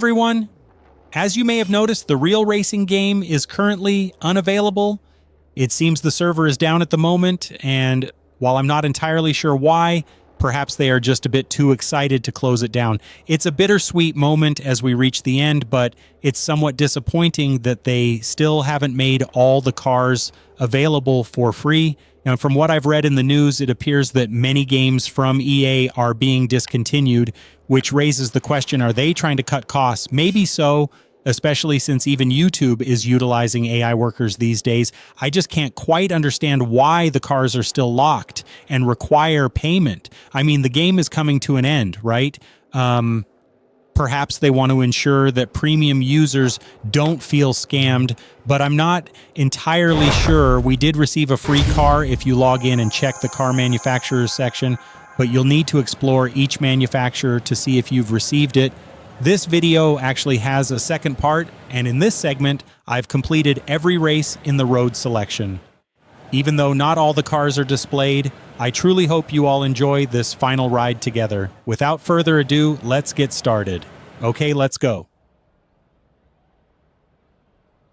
everyone! As you may have noticed, the real racing game is currently unavailable. It seems the server is down at the moment, and while I'm not entirely sure why, perhaps they are just a bit too excited to close it down. It's a bittersweet moment as we reach the end, but it's somewhat disappointing that they still haven't made all the cars available for free. Now, from what I've read in the news, it appears that many games from EA are being discontinued, which raises the question, are they trying to cut costs? Maybe so, especially since even YouTube is utilizing AI workers these days. I just can't quite understand why the cars are still locked and require payment. I mean, the game is coming to an end, right? Perhaps they want to ensure that premium users don't feel scammed, but I'm not entirely sure. We did receive a free car if you log in and check the car manufacturers section, but you'll need to explore each manufacturer to see if you've received it. This video actually has a second part, and in this segment, I've completed every race in the road selection. Even though not all the cars are displayed, I truly hope you all enjoy this final ride together. Without further ado, let's get started. Okay, let's go.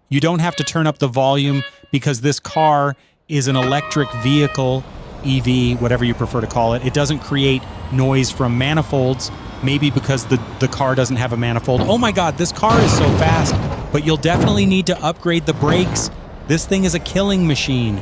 You don't have to turn up the volume because this car is an electric vehicle, EV, whatever you prefer to call it. It doesn't create noise from manifolds, maybe because the car doesn't have a manifold. Oh my God, this car is so fast, but you'll definitely need to upgrade the brakes. This thing is a killing machine.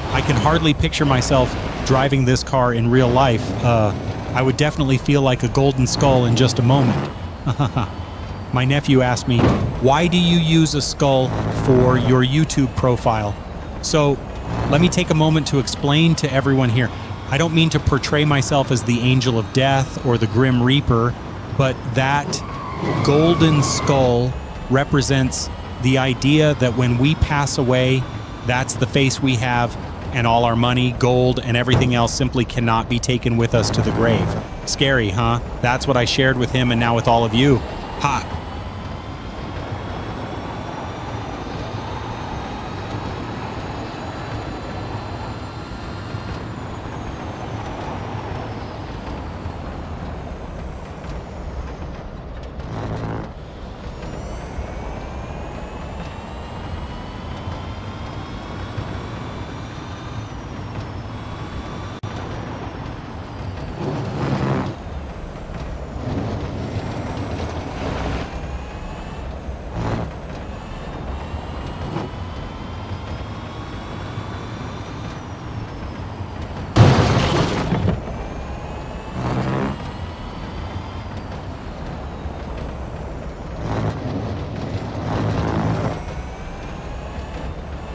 I can hardly picture myself driving this car in real life. I would definitely feel like a golden skull in just a moment. My nephew asked me, why do you use a skull for your YouTube profile? So let me take a moment to explain to everyone here. I don't mean to portray myself as the angel of death or the grim reaper, but that golden skull represents the idea that when we pass away, that's the face we have, and all our money, gold, and everything else simply cannot be taken with us to the grave. Scary, huh? That's what I shared with him and now with all of you. Ha!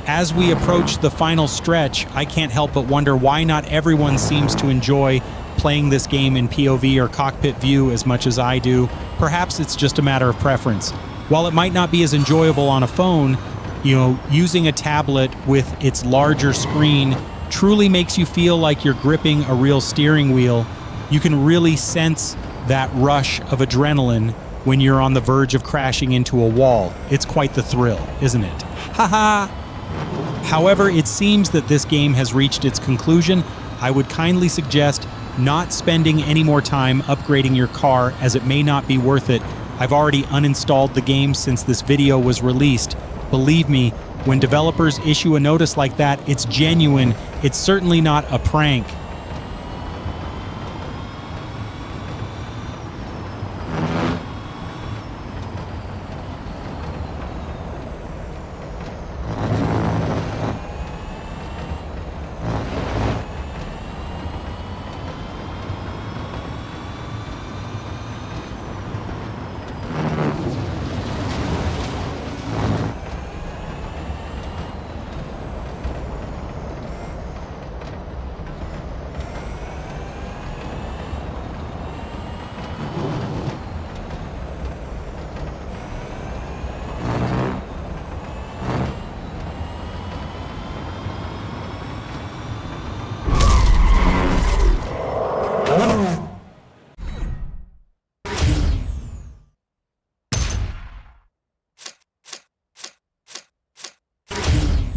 As we approach the final stretch, I can't help but wonder why not everyone seems to enjoy playing this game in POV or cockpit view as much as I do. Perhaps it's just a matter of preference. While it might not be as enjoyable on a phone, using a tablet with its larger screen truly makes you feel like you're gripping a real steering wheel. You can really sense that rush of adrenaline when you're on the verge of crashing into a wall. It's quite the thrill, isn't it? Haha! However, it seems that this game has reached its conclusion. I would kindly suggest not spending any more time upgrading your car, as it may not be worth it. I've already uninstalled the game since this video was released. Believe me, when developers issue a notice like that, it's genuine. It's certainly not a prank.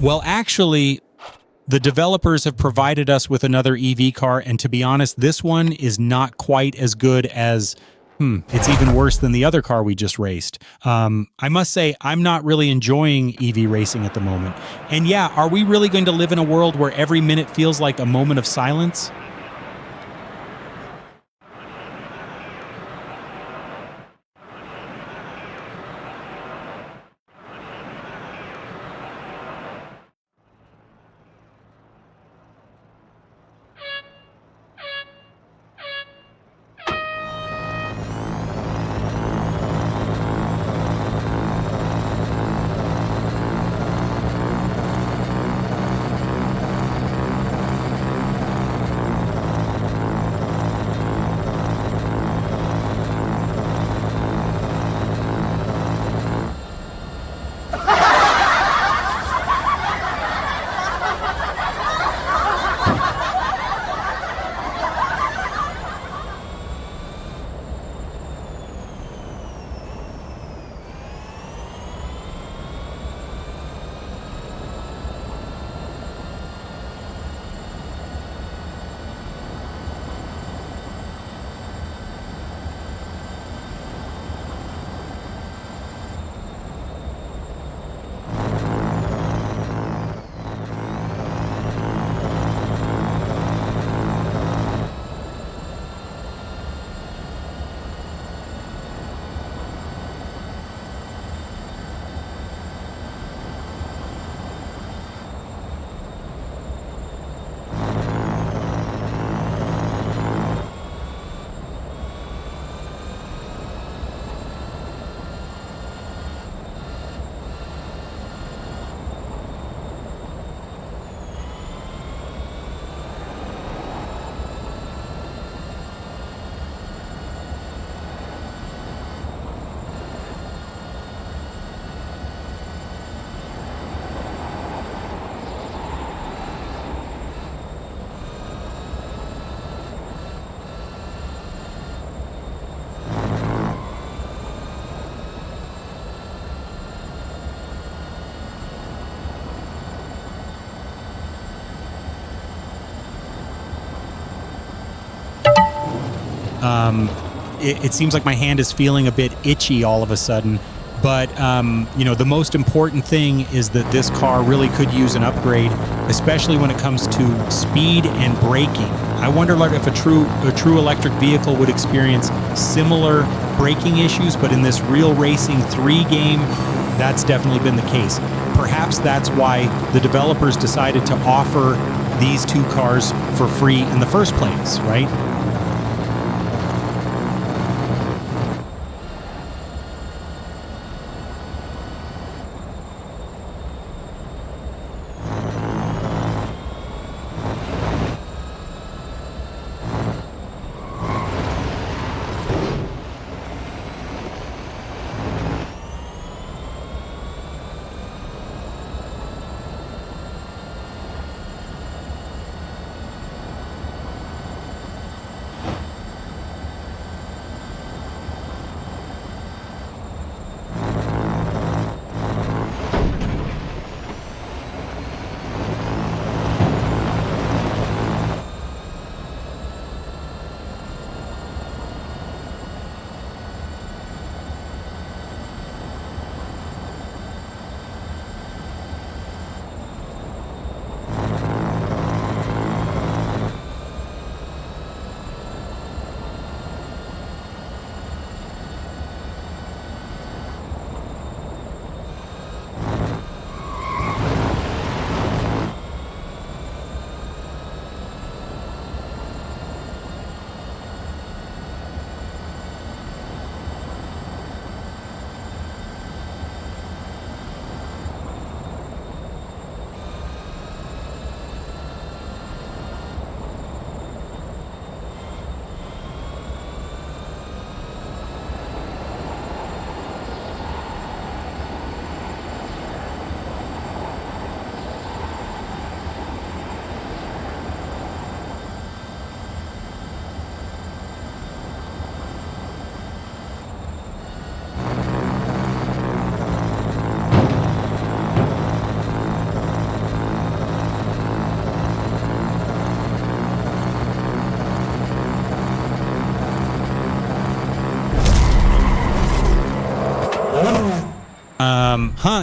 Well, actually, the developers have provided us with another EV car, and to be honest, this one is not quite as good as. It's even worse than the other car we just raced. I must say, I'm not really enjoying EV racing at the moment. And yeah, are we really going to live in a world where every minute feels like a moment of silence? It seems like my hand is feeling a bit itchy all of a sudden. But, the most important thing is that this car really could use an upgrade, especially when it comes to speed and braking. I wonder if a true electric vehicle would experience similar braking issues, but in this Real Racing 3 game, that's definitely been the case. Perhaps that's why the developers decided to offer these two cars for free in the first place, right?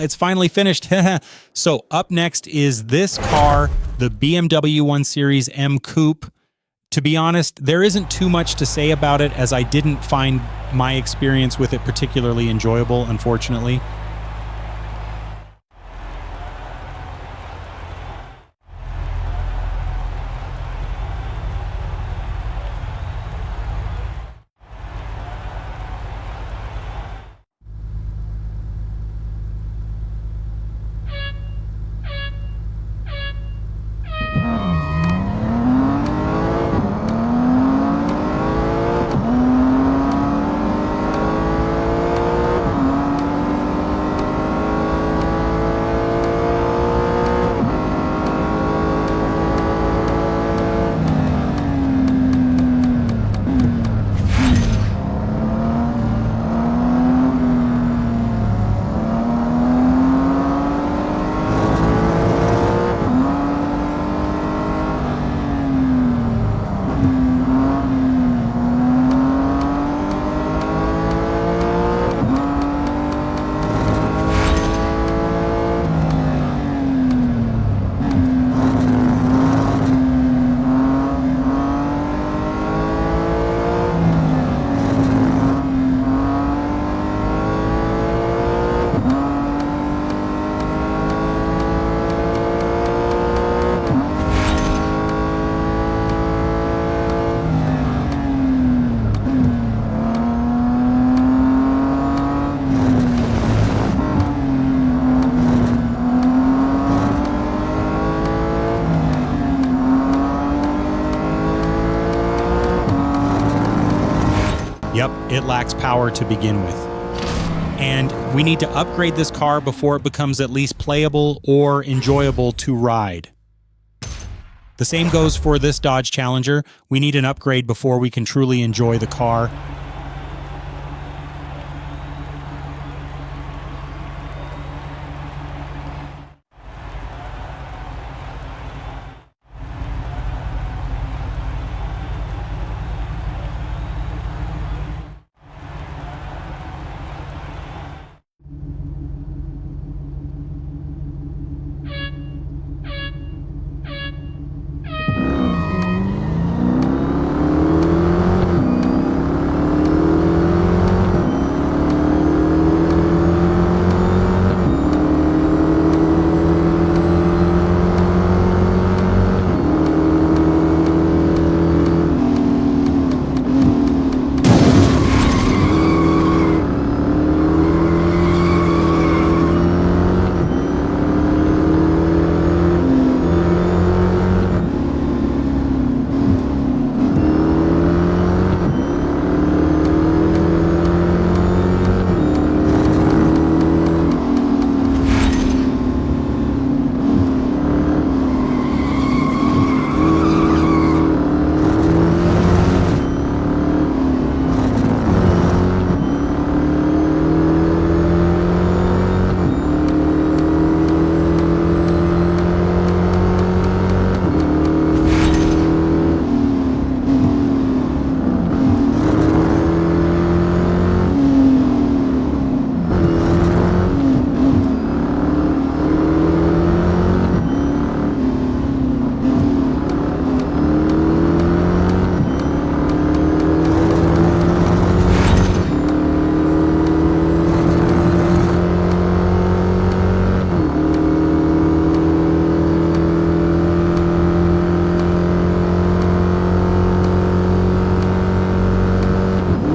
It's finally finished. So up next is this car, the BMW 1 Series M Coupe. To be honest, there isn't too much to say about it, as I didn't find my experience with it particularly enjoyable, unfortunately. Yep, it lacks power to begin with. And we need to upgrade this car before it becomes at least playable or enjoyable to ride. The same goes for this Dodge Challenger. We need an upgrade before we can truly enjoy the car.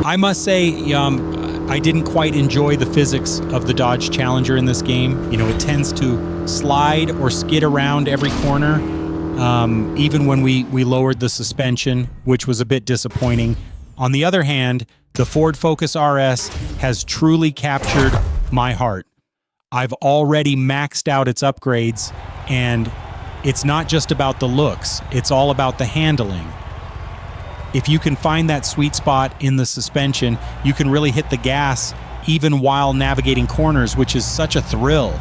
I must say, I didn't quite enjoy the physics of the Dodge Challenger in this game. You know, it tends to slide or skid around every corner, even when we lowered the suspension, which was a bit disappointing. On the other hand, the Ford Focus RS has truly captured my heart. I've already maxed out its upgrades, and it's not just about the looks, it's all about the handling. If you can find that sweet spot in the suspension, you can really hit the gas even while navigating corners, which is such a thrill.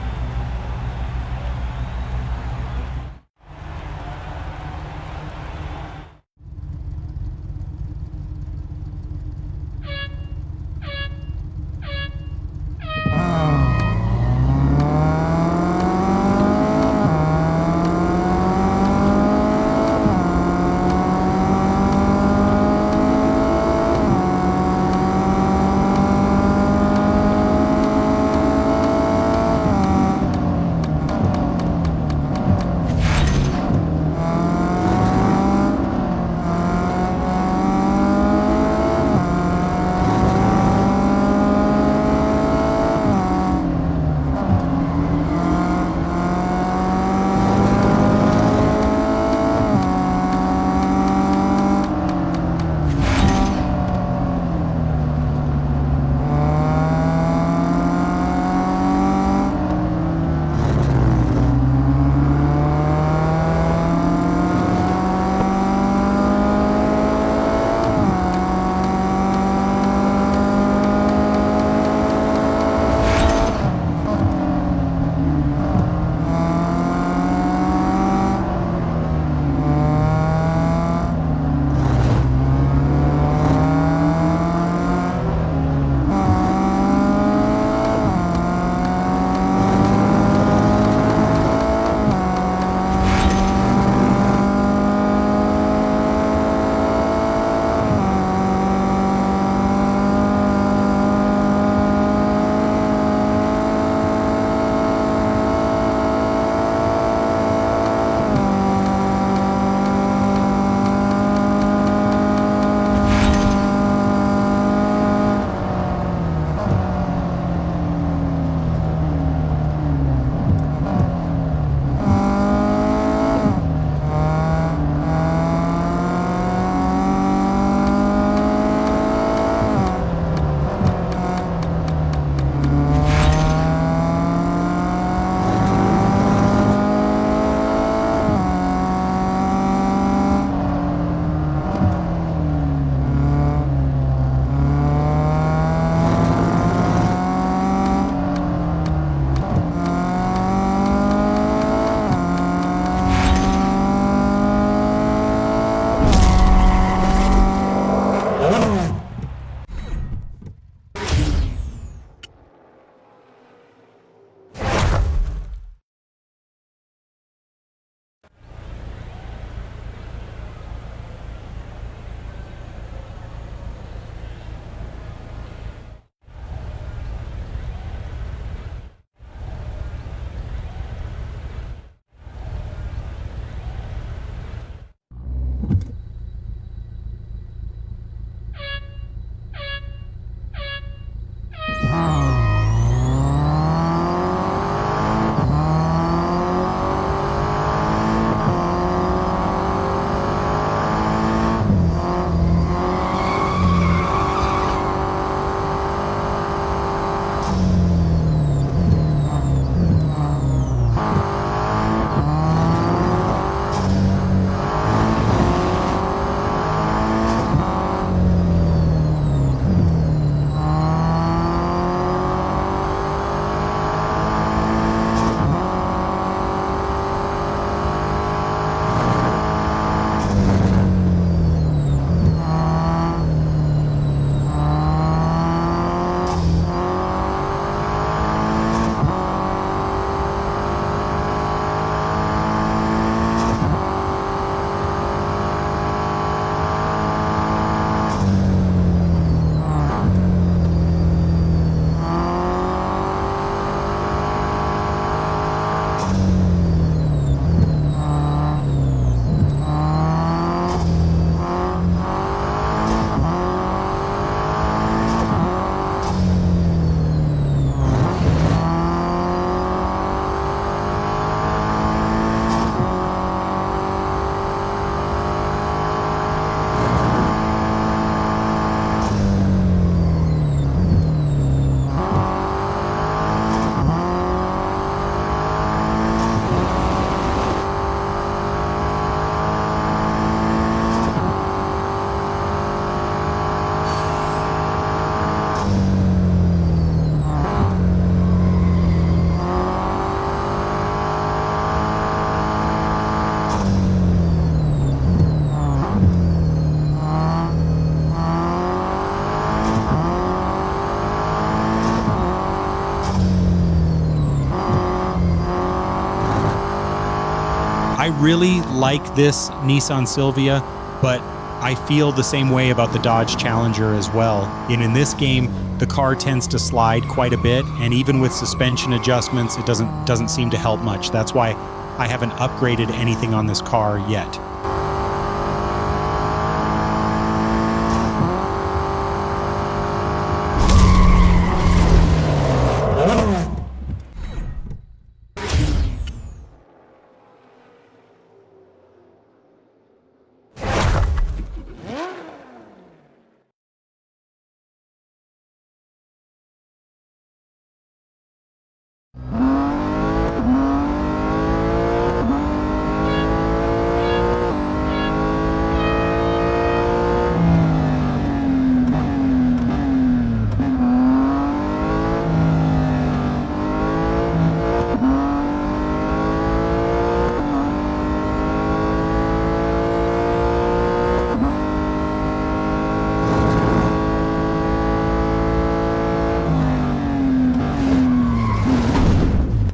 I really like this Nissan Sylvia, but I feel the same way about the Dodge Challenger as well. And in this game, the car tends to slide quite a bit, and even with suspension adjustments, it doesn't seem to help much. That's why I haven't upgraded anything on this car yet.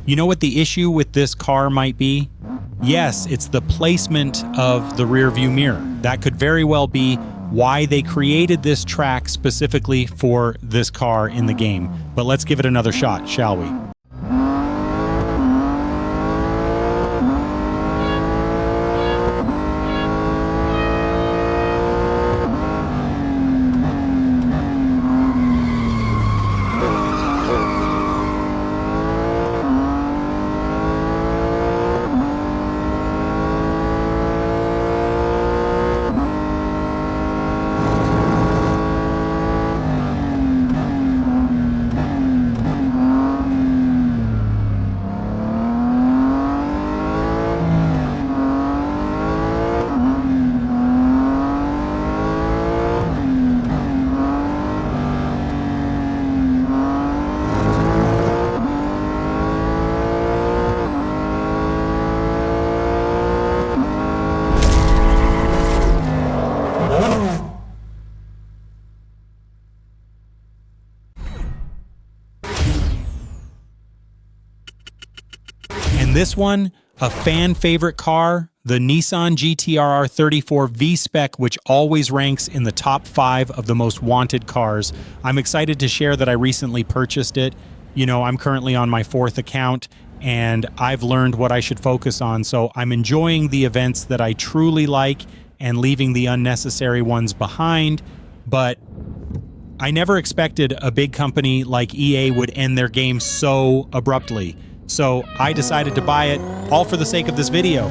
You know what the issue with this car might be? Yes, it's the placement of the rear view mirror. That could very well be why they created this track specifically for this car in the game. But let's give it another shot, shall we? And this one, a fan favorite car, the Nissan GT-R 34 V-Spec, which always ranks in the top 5 of the most wanted cars. I'm excited to share that I recently purchased it. You know, I'm currently on my 4th account, and I've learned what I should focus on. So I'm enjoying the events that I truly like and leaving the unnecessary ones behind. But I never expected a big company like EA would end their game so abruptly. So I decided to buy it, all for the sake of this video.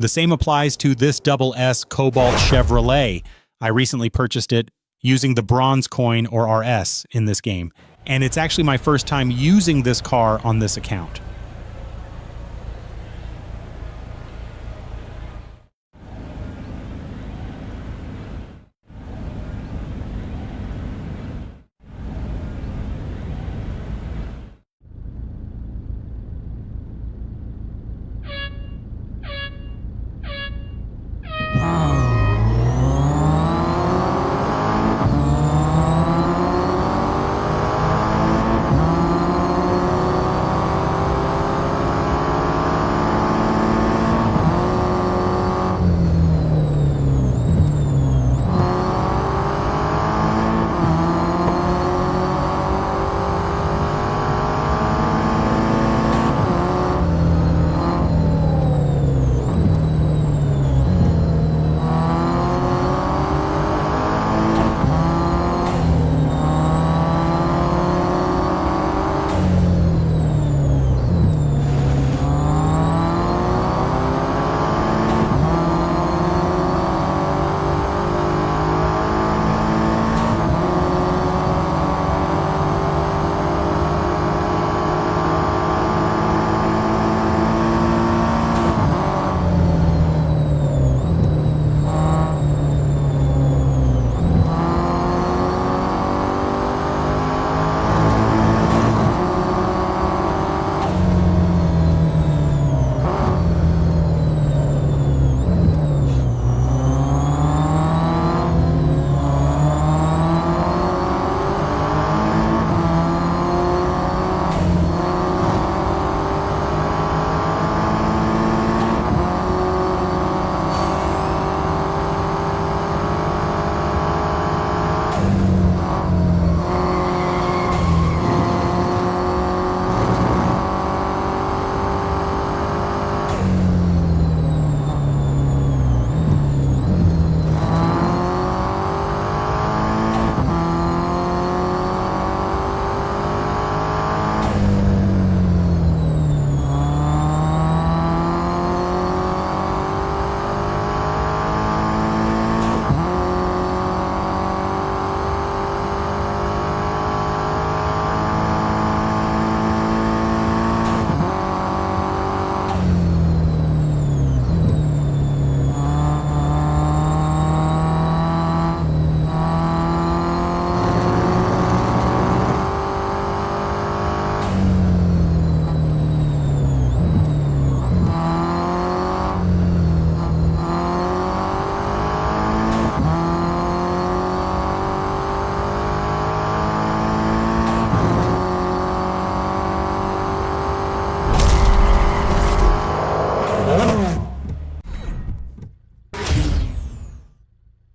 The same applies to this double S Cobalt Chevrolet. I recently purchased it using the bronze coin or RS in this game, and it's actually my first time using this car on this account.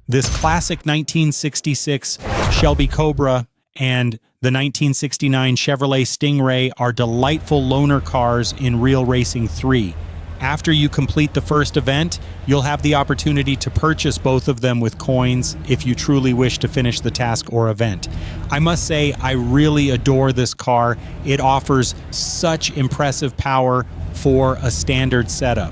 This classic 1966 Shelby Cobra and the 1969 Chevrolet Stingray are delightful loaner cars in Real Racing 3. After you complete the first event, you'll have the opportunity to purchase both of them with coins if you truly wish to finish the task or event. I must say, I really adore this car. It offers such impressive power for a standard setup.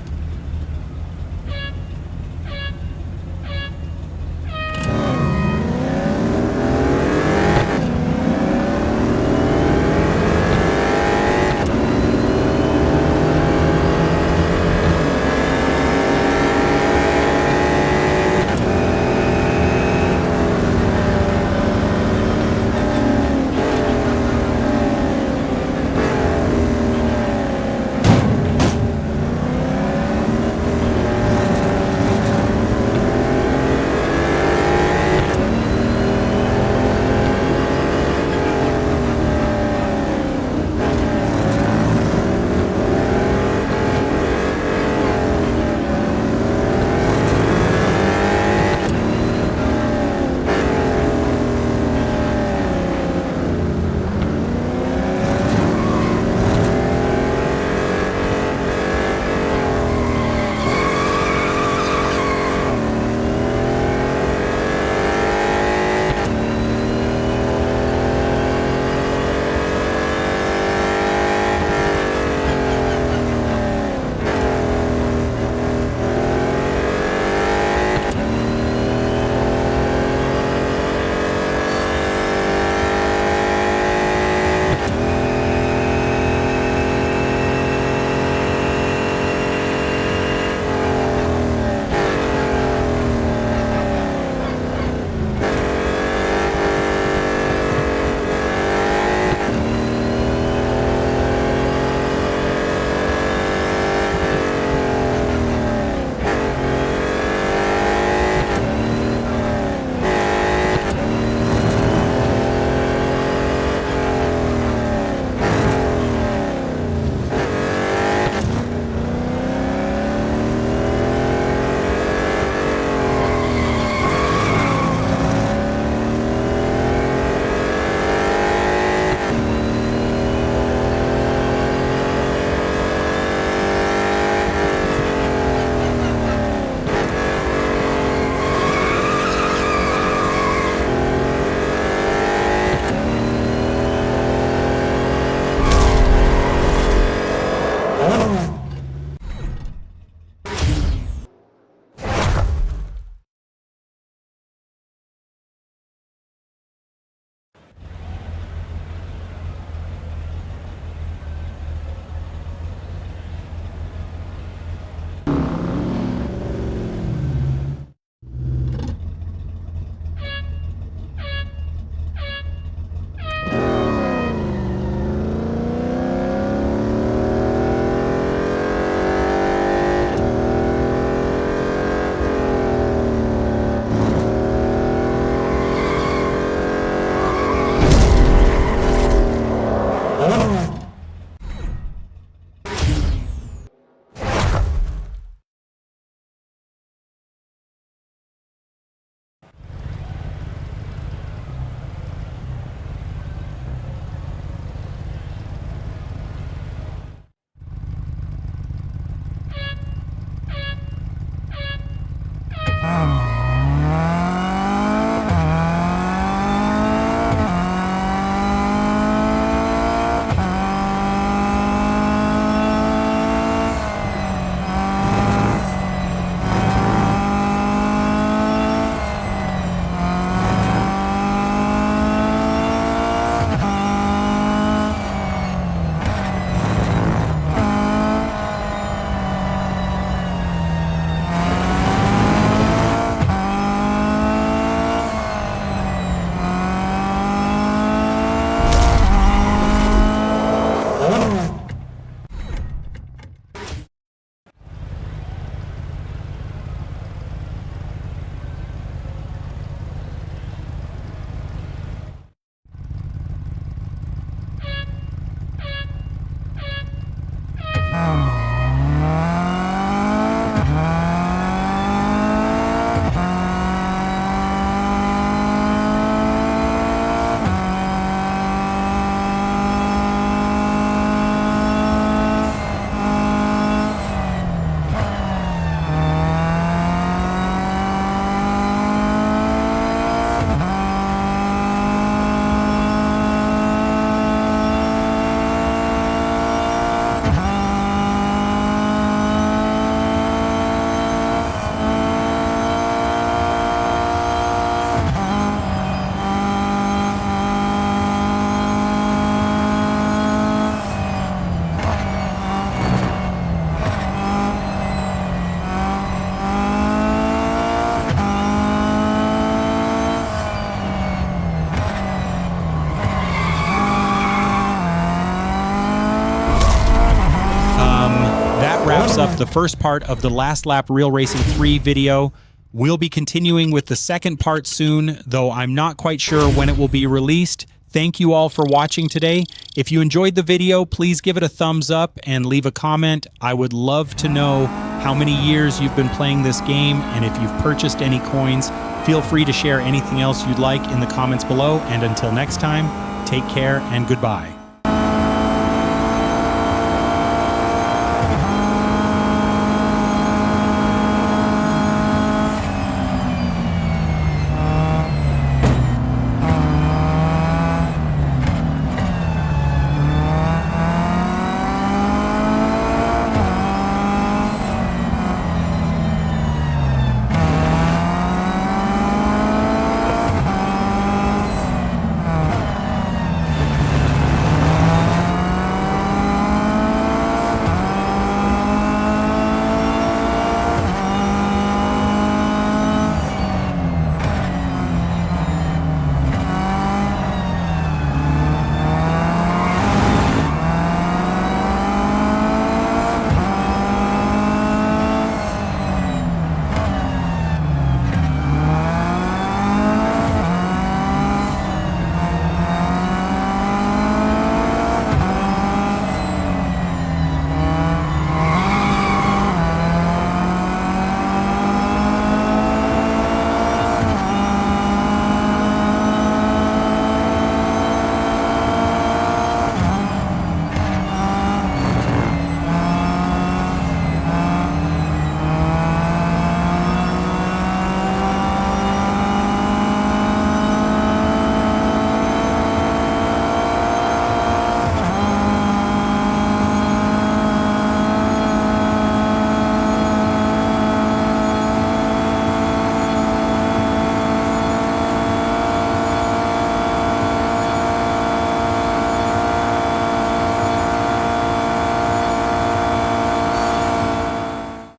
up the first part of the Last Lap Real Racing 3 video. We'll be continuing with the second part soon, though I'm not quite sure when it will be released. Thank you all for watching today. If you enjoyed the video, please give it a thumbs up and leave a comment. I would love to know how many years you've been playing this game, and if you've purchased any coins. Feel free to share anything else you'd like in the comments below, and until next time, take care and goodbye.